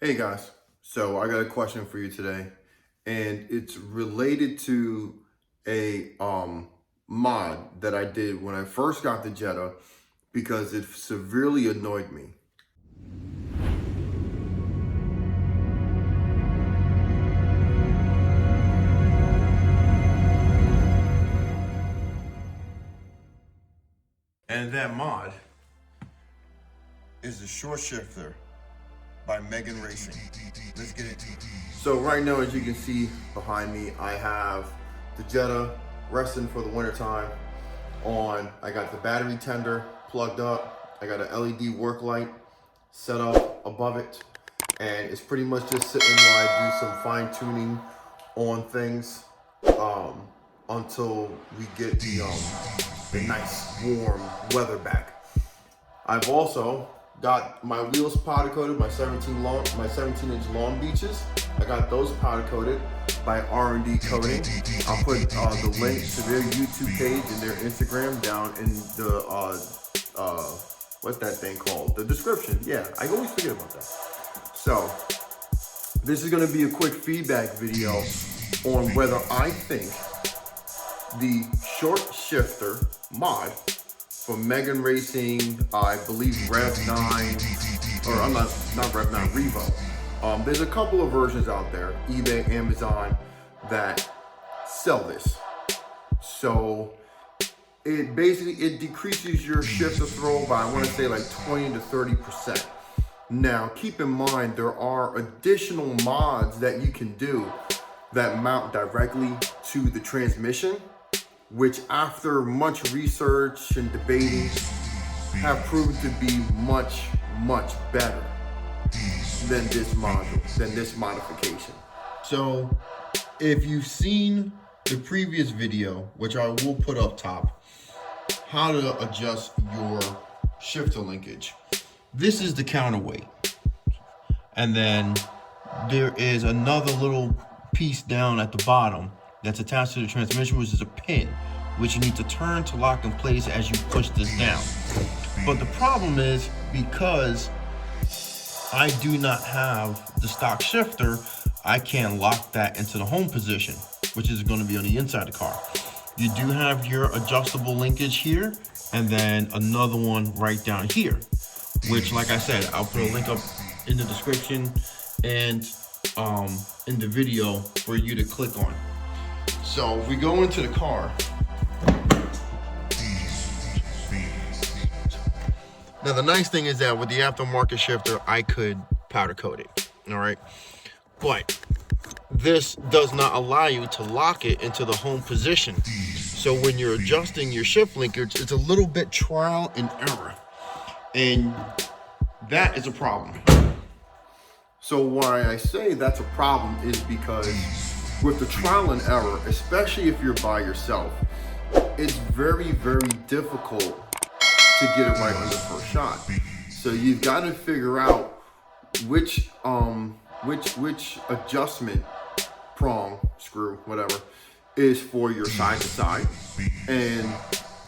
Hey guys, so I got a question for you today, and it's related to a mod that I did when I first got the Jetta because it severely annoyed me. And that mod is the short shifter by Megan Racing. Let's get into it. So right now, as you can see behind me, I have the Jetta resting for the wintertime on. I got the battery tender plugged up. I got an LED work light set up above it. And it's pretty much just sitting while I do some fine tuning on things until we get the nice warm weather back. I've also got my wheels powder coated, my 17-inch Long Beaches. I got those powder coated by R&D Coating. I'll put the link to their YouTube page and their Instagram down in the what's that thing called? The description. Yeah, I always forget about that. So this is going to be a quick feedback video on whether I think the short shifter mod from Megan Racing, I believe Rev 9, or I'm not Rev 9, Revo. There's a couple of versions out there, eBay, Amazon, that sell this. So it decreases your shifter throw by, I want to say, like 20 to 30%. Now, keep in mind, there are additional mods that you can do that mount directly to the transmission, which after much research and debating have proven to be much better than this modification. So if you've seen the previous video, which I will put up top, how to adjust your shifter linkage, this is the counterweight. And then there is another little piece down at the bottom that's attached to the transmission, which is a pin, which you need to turn to lock in place as you push this down. But the problem is, because I do not have the stock shifter, I can't lock that into the home position, which is going to be on the inside of the car. You do have your adjustable linkage here, and then another one right down here, which, like I said, I'll put a link up in the description and in the video for you to click on. So if we go into the car, now the nice thing is that with the aftermarket shifter, I could powder coat it, all right? But this does not allow you to lock it into the home position. So when you're adjusting your shift linkage, it's a little bit trial and error. And that is a problem. So why I say that's a problem is because with the trial and error, especially if you're by yourself, it's very difficult to get it right on the first shot. So you've got to figure out which adjustment prong, screw, whatever, is for your side to side, and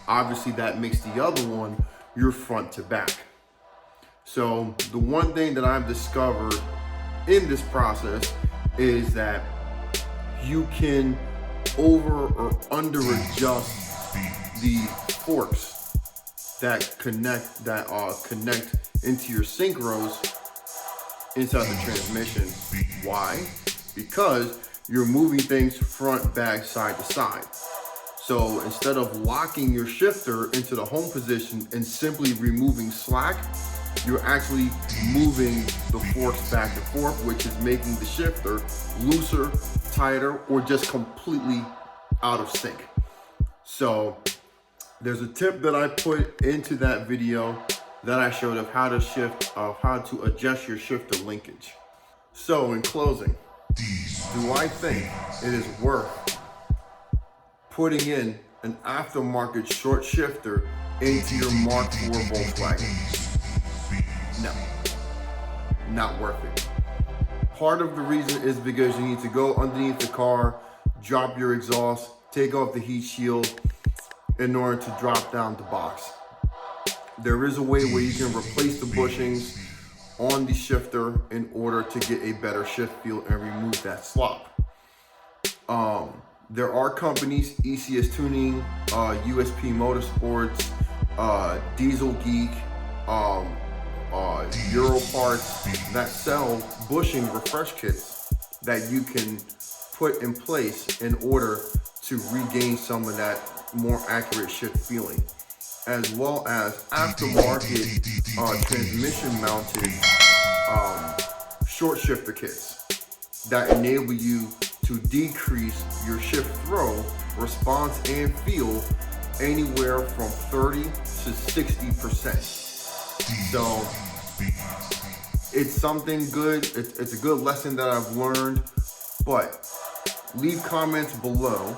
obviously that makes the other one your front to back. So the one thing that I've discovered in this process is that you can over or under adjust the forks that connect into your synchros inside the transmission. Why? Because you're moving things front, back, side to side. So instead of locking your shifter into the home position and simply removing slack, you're actually moving the forks back and forth, which is making the shifter looser, tighter, or just completely out of sync. So there's a tip that I put into that video that I showed of how to adjust your shifter linkage. So in closing, do I think it is worth putting in an aftermarket short shifter into your Mk4 Volkswagen? No, not worth it. Part of the reason is because you need to go underneath the car, drop your exhaust, take off the heat shield in order to drop down the box. There is a way where you can replace the bushings on the shifter in order to get a better shift feel and remove that slop. There are companies, ECS Tuning, USP Motorsports, Diesel Geek, Euro Parts, that sell bushing refresh kits that you can put in place in order to regain some of that more accurate shift feeling, as well as aftermarket transmission mounted short shifter kits that enable you to decrease your shift throw, response, and feel anywhere from 30 to 60%. So it's something good. It's a good lesson that I've learned, but leave comments below,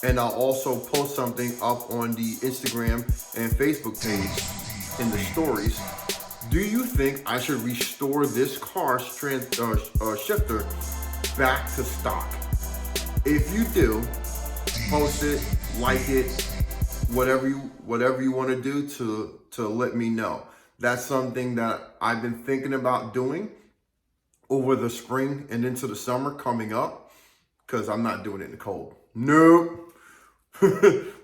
and I'll also post something up on the Instagram and Facebook page in the stories. Do you think I should restore this car's shifter back to stock? If you do, post it, like it, whatever you want to do to let me know. That's something that I've been thinking about doing over the spring and into the summer coming up, because I'm not doing it in the cold. Nope.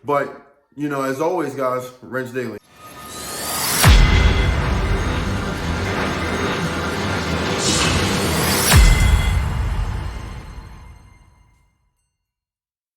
But, you know, as always, guys, Wrench Daily.